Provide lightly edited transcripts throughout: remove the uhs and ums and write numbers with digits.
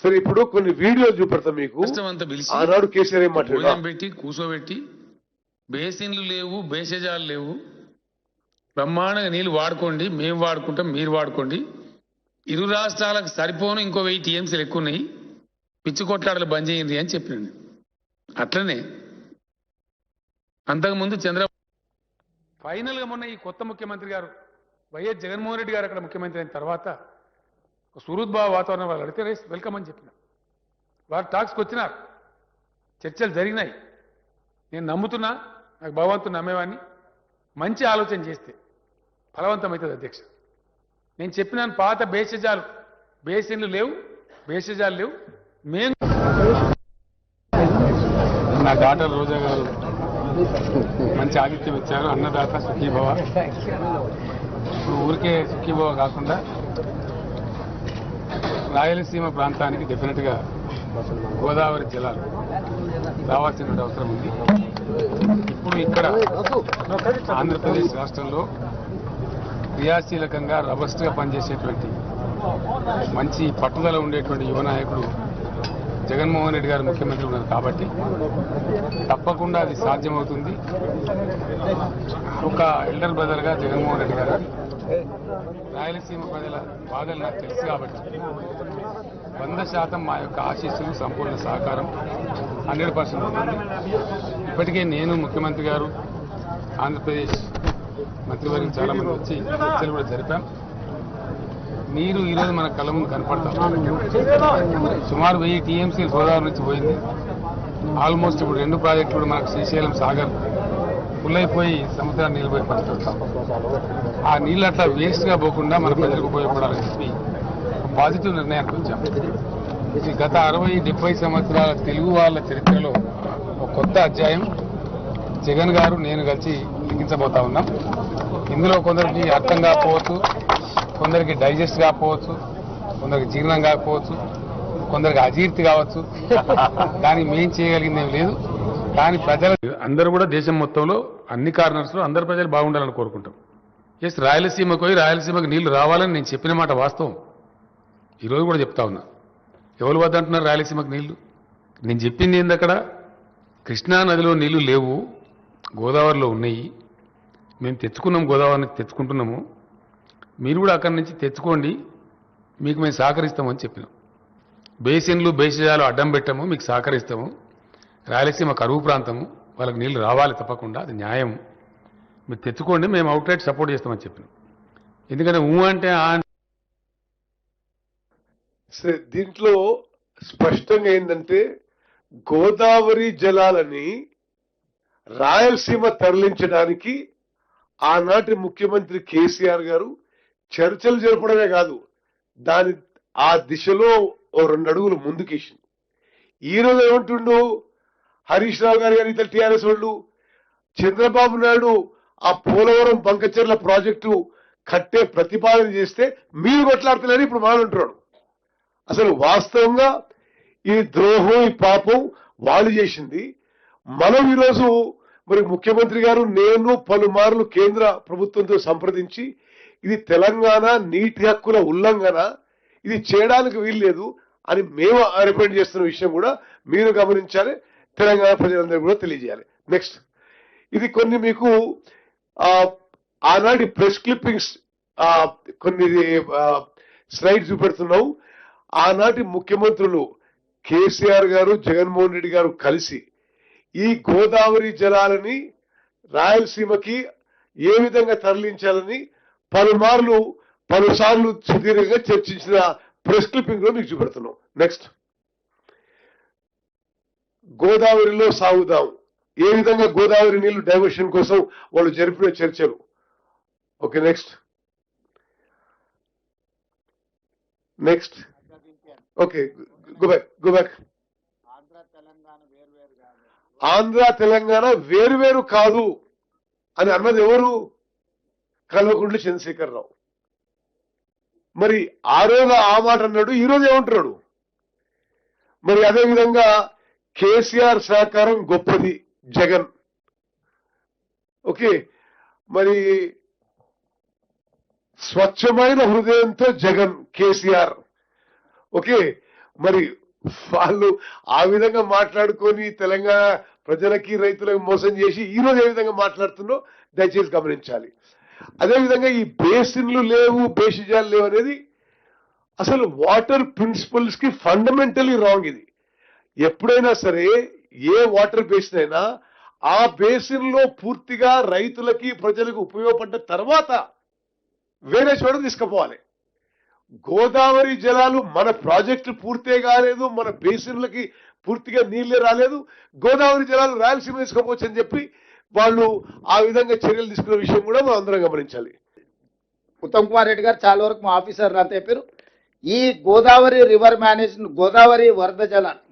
సరే ఇప్పుడు కొన్ని వీడియోలు చూపెడతాం మీకు. ఆనాడు కేసీఆర్ ఏం మాట్లాడారు పెట్టి కూర్చోబెట్టి బేసిన్లు లేవు, బేసేజాలు లేవు, బ్రహ్మాండంగా నీళ్లు వాడుకోండి, మేము వాడుకుంటాం, మీరు వాడుకోండి, ఇరు రాష్ట్రాలకు సరిపోను ఇంకో 1000 టీఎంసీలు ఎక్కువ ఉన్నాయి, పిచ్చి కొట్లాటలు బంద్ చేయండి అని చెప్పినండి. అట్లనే అంతకుముందు ఫైనల్గా మొన్న ఈ కొత్త ముఖ్యమంత్రి గారు వైఎస్ జగన్మోహన్ రెడ్డి గారు అక్కడ ముఖ్యమంత్రి అయిన తర్వాత సుహృద్భావ వాతావరణం వాళ్ళు అడిగితే వెల్కమ్ అని చెప్పిన. వారు టాక్స్కి వచ్చినారు, చర్చలు జరిగినాయి. నేను నమ్ముతున్నా, నాకు భగవంతుని నమ్మేవాడిని, మంచి ఆలోచన చేస్తే ఫలవంతమవుతుంది అధ్యక్ష. నేను చెప్పినాను పాత బేసిన్లు లేవు, బేసిజాలు లేవు. మేము నా డాక్టర్ రోజా గారు మంచి ఆతిథ్యం ఇచ్చారు. అన్నదాత సుఖీభవ. ఇప్పుడు ఊరికే సుఖీభవ కాకుండా రాయలసీమ ప్రాంతానికి డెఫినెట్గా గోదావరి జలాలు రావాల్సిన అవసరం ఉంది. ఇప్పుడు ఇక్కడ ఆంధ్రప్రదేశ్ రాష్ట్రంలో క్రియాశీలకంగా రబస్ట్గా పనిచేసేటువంటి మంచి పట్టుదల ఉండేటువంటి యువ నాయకుడు జగన్మోహన్ రెడ్డి గారు ముఖ్యమంత్రి ఉన్నారు కాబట్టి తప్పకుండా అది సాధ్యమవుతుంది. ఒక ఎల్డర్ బ్రదర్గా జగన్మోహన్ రెడ్డి గారు రాయలసీమ ప్రజల బాధలు నాకు తెలుసు కాబట్టి 100% మా యొక్క ఆశీస్సులు, సంపూర్ణ సహకారం 100% ఉంటుంది. ఇప్పటికే నేను, ముఖ్యమంత్రి గారు, ఆంధ్రప్రదేశ్ మంత్రివర్గం చాలామంది వచ్చి చర్చలు కూడా జరిపాం. నీరు ఈరోజు మన కళ్ళ ముందు కనపడతాం. సుమారు 1000 టీఎంసీలు గోదావరి నుంచి పోయింది. ఆల్మోస్ట్ ఇప్పుడు 2 ప్రాజెక్టులు కూడా మనకు శ్రీశైలం సాగర్ ఫుల్లైపోయి సముద్రాన్ని నిలిపోయి పరిస్థితి. ఆ నీళ్ళు అట్లా వేస్ట్గా పోకుండా మన ప్రజలకు ఉపయోగపడాలని చెప్పి పాజిటివ్ నిర్ణయానికి వచ్చాం. ఇది గత 60-70 సంవత్సరాల తెలుగు వాళ్ళ చరిత్రలో ఒక కొత్త అధ్యాయం జగన్ గారు, నేను కలిసి లిఖించబోతా ఉన్నాం. ఇందులో కొందరికి అర్థం కాకపోవచ్చు, కొందరికి డైజెస్ట్ కాకపోవచ్చు, కొందరికి జీర్ణం కాకపోవచ్చు, కొందరికి అజీర్తి కావచ్చు. కానీ మేం చేయగలిగింది ఏం లేదు. కానీ అందరూ కూడా దేశం మొత్తంలో అన్ని కార్నర్స్లో అందరు ప్రజలు బాగుండాలని కోరుకుంటాం. ఎస్, రాయలసీమకు పోయి రాయలసీమకు నీళ్లు రావాలని నేను చెప్పిన మాట వాస్తవం. ఈరోజు కూడా చెప్తా ఉన్నా. ఎవరు వద్దంటున్నారు రాయలసీమకు నీళ్లు? నేను చెప్పింది ఏంది, అక్కడ కృష్ణా నదిలో నీళ్లు లేవు, గోదావరిలో ఉన్నాయి. మేము తెచ్చుకున్నాం, గోదావరి నుంచి తెచ్చుకుంటున్నాము, మీరు కూడా అక్కడి నుంచి తెచ్చుకోండి, మీకు మేము సహకరిస్తామని చెప్పినాం. బేసిన్లు, బేసిజాలు అడ్డం పెట్టాము, మీకు సహకరిస్తాము. రాయలసీమ కరువు ప్రాంతము, వాళ్ళకి నీళ్లు రావాలి తప్పకుండా, అది న్యాయం, మీరు తెచ్చుకోండి, మేము అవుట్లెట్ సపోర్ట్ చేస్తామని చెప్పినాం. ఎందుకంటే అంటే దీంట్లో స్పష్టంగా ఏంటంటే గోదావరి జలాలని రాయలసీమ తరలించడానికి ఆనాటి ముఖ్యమంత్రి కేసీఆర్ గారు చర్చలు జరపడమే కాదు, ఆ దిశలో 2 అడుగులు ముందుకేసింది. ఈరోజు ఏమంటుండు హరీష్ రావు గారు కానీ ఇతర టీఆర్ఎస్ వాళ్ళు, చంద్రబాబు నాయుడు ఆ పోలవరం బంకచెర్ల ప్రాజెక్టు కట్టే ప్రతిపాదన చేస్తే మీరు కొట్లాడుతున్నారని ఇప్పుడు మాట్లాడుతున్నాడు. అసలు వాస్తవంగా ఈ ద్రోహం, ఈ పాపం వాళ్ళు చేసింది. మనం ఈరోజు మరి ముఖ్యమంత్రి గారు, నేను పలుమార్లు కేంద్ర ప్రభుత్వంతో సంప్రదించి ఇది తెలంగాణ నీటి హక్కుల ఉల్లంఘన, ఇది చేయడానికి వీల్లేదు అని మేము రిప్రజెంట్ చేస్తున్న విషయం కూడా మీరు గమనించాలి, తెలంగాణ ప్రజలందరూ కూడా తెలియజేయాలి. నెక్స్ట్, ఇది కొన్ని మీకు ఆనాటి ప్రెస్ క్లిప్పింగ్స్ కొన్ని స్లైడ్స్ చూపెడుతున్నావు. ఆనాటి ముఖ్యమంత్రులు కేసీఆర్ గారు, జగన్మోహన్ రెడ్డి గారు కలిసి ఈ గోదావరి జలాలని రాయలసీమకి ఏ విధంగా తరలించాలని పలుసార్లు సుదీర్ఘంగా చర్చించిన ప్రెస్ క్లిప్పింగ్ లో మీకు చూపెడుతున్నాం. నెక్స్ట్, గోదావరిలో సాగుదాం, ఏ విధంగా గోదావరి నీళ్లు డైవర్షన్ కోసం వాళ్ళు జరిపిన చర్చలు. Okay, next okay, go back. Andhra Telangana వేరువేరు కాదు అని అన్నది ఎవరు? కల్వకుంట్ల చంద్రశేఖరరావు. మరి ఆ రోజు ఆ మాట అన్నాడు, ఈ రోజు ఏమంటున్నాడు? మరి అదేవిధంగా కేసీఆర్ సహకారం గొప్పది జగన్. ఓకే, మరి స్వచ్ఛమైన హృదయంతో జగన్, కేసీఆర్. ఓకే, మరి వాళ్ళు ఆ విధంగా మాట్లాడుకొని తెలంగాణ ప్రజలకి రైతులకు మోసం చేసి ఈ రోజు ఏ విధంగా మాట్లాడుతుందో దయచేసి గమనించాలి. అదేవిధంగా ఈ బేసిన్లు లేవు, బేసిజాలు లేవు అనేది అసలు వాటర్ ప్రిన్సిపల్స్ కి ఫండమెంటలీ రాంగ్. ఇది ఎప్పుడైనా సరే ఏ వాటర్ బేసిన్ అయినా ఆ బేసిన్ లో పూర్తిగా రైతులకి ప్రజలకు ఉపయోగపడ్డ తర్వాత వేరే చోట తీసుకుపోవాలి. గోదావరి జలాలు మన ప్రాజెక్టు పూర్తే కాలేదు, మన బేసిన్లకి పూర్తిగా నీళ్లే రాలేదు, గోదావరి జలాలు రాయలసీమ తీసుకుపోవచ్చు అని చెప్పి వాళ్ళు ఆ విధంగా చర్యలు తీసుకునే విషయం కూడా మనం అందరం గమనించాలి. ఉత్తమ్ కుమార్ రెడ్డి గారు చాలా వరకు మా ఆఫీసర్ అంతా చెప్పారు. ఈ గోదావరి రివర్ మేనేజ్మెంట్, గోదావరి వరద జలాలు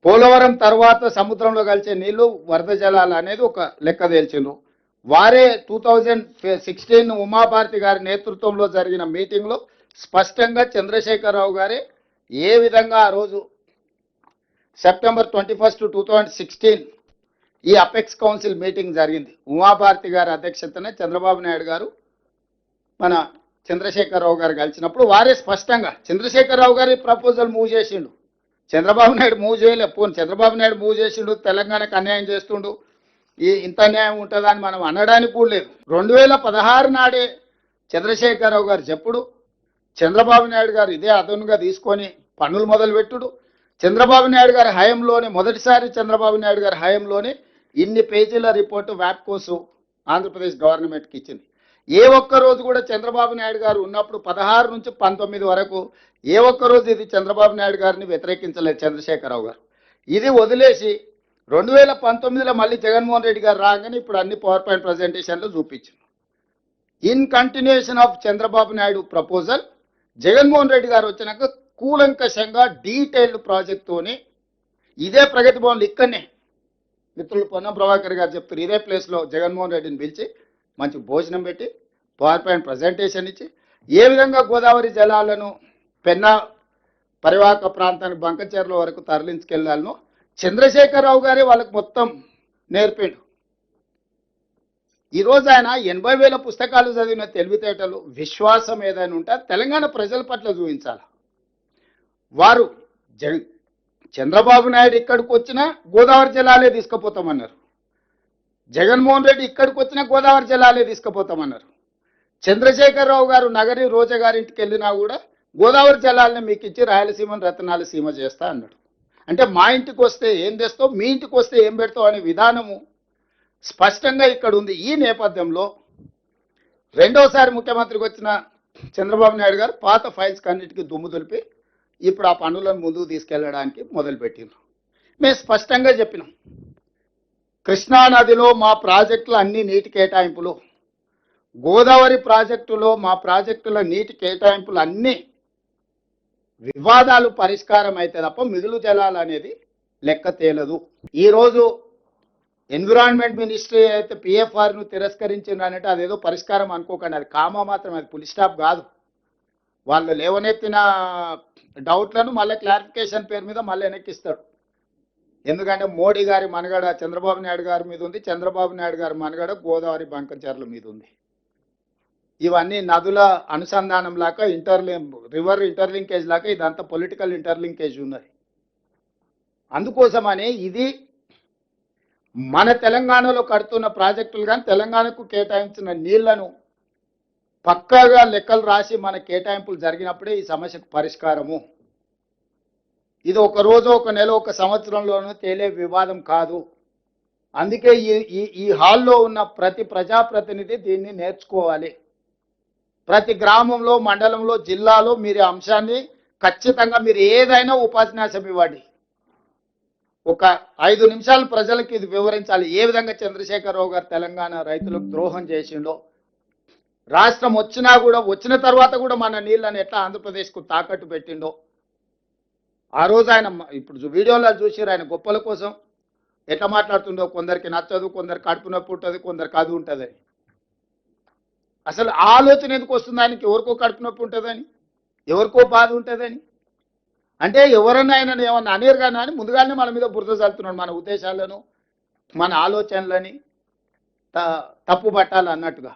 పోలవరం తర్వాత సముద్రంలో కలిసే నీళ్లు వరద జలాలు అనేది ఒక లెక్క తేల్చిండ్రు. వారే 2016 ఉమాభారతి గారి నేతృత్వంలో జరిగిన మీటింగ్లో స్పష్టంగా చంద్రశేఖరరావు గారే ఏ విధంగా ఆ రోజు సెప్టెంబర్ 21, 2016 ఈ అపెక్స్ కౌన్సిల్ మీటింగ్ జరిగింది. ఉమాభారతి గారి అధ్యక్షతనే చంద్రబాబు నాయుడు గారు మన చంద్రశేఖరరావు గారు కలిసినప్పుడు వారే స్పష్టంగా చంద్రశేఖరరావు గారి ప్రపోజల్ మూవ్ చేసిండు, చంద్రబాబు నాయుడు మూవ్ చేయలే. పోను చంద్రబాబు నాయుడు మూవ్ చేసిండు, తెలంగాణకు అన్యాయం చేస్తుండు, ఇంత అన్యాయం ఉంటుందని మనం అనడానికి కూడా లేదు. 2016 నాడే చంద్రశేఖరరావు గారు చెప్పుడు, చంద్రబాబు నాయుడు గారు ఇదే అదనుగా తీసుకొని పన్నులు మొదలుపెట్టుడు. చంద్రబాబు నాయుడు గారి హయాంలోనే మొదటిసారి చంద్రబాబు నాయుడు గారి హయాంలోనే ఇన్ని పేజీల రిపోర్టు వ్యాప్కోసు ఆంధ్రప్రదేశ్ గవర్నమెంట్కి ఇచ్చింది. ఏ ఒక్క రోజు కూడా చంద్రబాబు నాయుడు గారు ఉన్నప్పుడు 16 నుంచి 19 వరకు ఏ ఒక్క రోజు ఇది చంద్రబాబు నాయుడు గారిని వ్యతిరేకించలేదు చంద్రశేఖరరావు గారు. ఇది వదిలేసి 2019లో మళ్ళీ జగన్మోహన్ రెడ్డి గారు రాగానే ఇప్పుడు అన్ని పవర్ పాయింట్ ప్రజెంటేషన్లు చూపించారు. In continuation of Chandrababu Naidu proposal Jaganmohan Reddy గారు వచ్చినాక కూలంకషంగా డీటెయిల్డ్ ప్రాజెక్ట్తోని ఇదే ప్రగతి భవన్లు ఇక్కడనే మిత్రులు పొన్నం ప్రభాకర్ గారు చెప్తారు, ఇదే ప్లేస్లో జగన్మోహన్ రెడ్డిని పిలిచి మంచి భోజనం పెట్టి పవర్ పాయింట్ ప్రజెంటేషన్ ఇచ్చి ఏ విధంగా గోదావరి జలాలను పెన్నా పరివాహక ప్రాంతానికి బంకచెర్ల వరకు తరలించుకెళ్లాలను చంద్రశేఖరరావు గారే వాళ్ళకు మొత్తం నేర్పాడు. ఈరోజు ఆయన 80,000 పుస్తకాలు చదివిన తెలివితేటలు, విశ్వాసం ఏదైనా ఉంటే తెలంగాణ ప్రజల పట్ల చూపించాలి. వారు చంద్రబాబు నాయుడు ఇక్కడికి వచ్చినా గోదావరి జలాలే తీసుకుపోతామన్నారు, జగన్మోహన్ రెడ్డి ఇక్కడికి వచ్చినా గోదావరి జలాలే తీసుకుపోతామన్నారు. చంద్రశేఖరరావు గారు నగరి రోజా గారింటికి వెళ్ళినా కూడా గోదావరి జలాలని మీకు ఇచ్చి రాయలసీమను రతనాల సీమ చేస్తా అన్నాడు. అంటే మా ఇంటికి వస్తే ఏం తెస్తావు, మీ ఇంటికి వస్తే ఏం పెడతావు అనే విధానము స్పష్టంగా ఇక్కడ ఉంది. ఈ నేపథ్యంలో రెండోసారి ముఖ్యమంత్రికి వచ్చిన చంద్రబాబు నాయుడు గారు పాత ఫైల్స్ కన్నిటికీ దుమ్ము దులిపి ఇప్పుడు ఆ పనులను ముందుకు తీసుకెళ్లడానికి మొదలుపెట్టిండ్రు. మేము స్పష్టంగా చెప్పినాం, కృష్ణానదిలో మా ప్రాజెక్టులు అన్ని నీటి కేటాయింపులు, గోదావరి ప్రాజెక్టులో మా ప్రాజెక్టుల నీటి కేటాయింపులు అన్నీ వివాదాలు పరిష్కారం అయితే తప్ప మిగులు జలాలు అనేది లెక్క తేలదు. ఈరోజు ఎన్విరాన్మెంట్ మినిస్ట్రీ అయితే పిఎఫ్ఆర్ను తిరస్కరించిందనంటే అదేదో పరిష్కారం అనుకోకండి, అది కామా మాత్రం, అది ఫుల్ స్టాప్ కాదు. వాళ్ళు లేవనెత్తిన డౌట్లను మళ్ళీ క్లారిఫికేషన్ పేరు మీద మళ్ళీ వెనక్కిస్తాడు. ఎందుకంటే మోడీ గారి మనగడ చంద్రబాబు నాయుడు గారి మీద ఉంది, చంద్రబాబు నాయుడు గారి మనగడ గోదావరి బంకచెర్ల మీద ఉంది. ఇవన్నీ నదుల అనుసంధానం లాగా రివర్ ఇంటర్లింకేజ్ లాగా ఇదంతా పొలిటికల్ ఇంటర్లింకేజ్ ఉన్నది. అందుకోసమని ఇది మన తెలంగాణలో కడుతున్న ప్రాజెక్టులు కానీ తెలంగాణకు కేటాయించిన నీళ్లను పక్కాగా లెక్కలు రాసి మన కేటాయింపులు జరిగినప్పుడే ఈ సమస్యకు పరిష్కారము. ఇది ఒక రోజు, ఒక నెల, ఒక సంవత్సరంలోనూ తేలే వివాదం కాదు. అందుకే ఈ హాల్లో ఉన్న ప్రతి ప్రజాప్రతినిధి దీన్ని నేర్చుకోవాలి. ప్రతి గ్రామంలో, మండలంలో, జిల్లాలో మీరు అంశాన్ని ఖచ్చితంగా మీరు ఏదైనా ఉపన్యాసం ఇవ్వండి. ఒక 5 నిమిషాలు ప్రజలకు ఇది వివరించాలి, ఏ విధంగా చంద్రశేఖరరావు గారు తెలంగాణ రైతులకు ద్రోహం చేసిండో, రాష్ట్రం వచ్చినా కూడా వచ్చిన తర్వాత కూడా మన నీళ్ళని ఎట్లా ఆంధ్రప్రదేశ్కు తాకట్టు పెట్టిండో. ఆ రోజు ఆయన ఇప్పుడు వీడియోలో చూసారు, ఆయన గొప్పల కోసం ఎట్లా మాట్లాడుతుండో, కొందరికి నచ్చదు, కొందరికి కడుపు నొప్పి ఉంటుంది, కొందరికి అది ఉంటుంది. అసలు ఆలోచన ఎందుకు వస్తుంది ఆయనకి? ఎవరికో కడుపు నొప్పి ఉంటుందని, ఎవరికో బాధ ఉంటుందని. అంటే ఎవరన్నా ఆయన ఏమన్నా అనేరు కానీ అని ముందుగానే మన మీద బురద చల్లుతున్నాడు, మన ఉద్దేశాలను, మన ఆలోచనలని తప్పు పట్టాలి అన్నట్టుగా.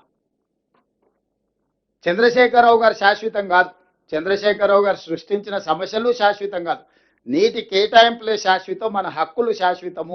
చంద్రశేఖరరావు గారు శాశ్వతం కాదు. చంద్రశేఖరరావు గారు సృష్టించిన సమస్యలు శాశ్వతం కాదు, నీటి కేటాయింపులే శాశ్వతం, మన హక్కులు శాశ్వతము.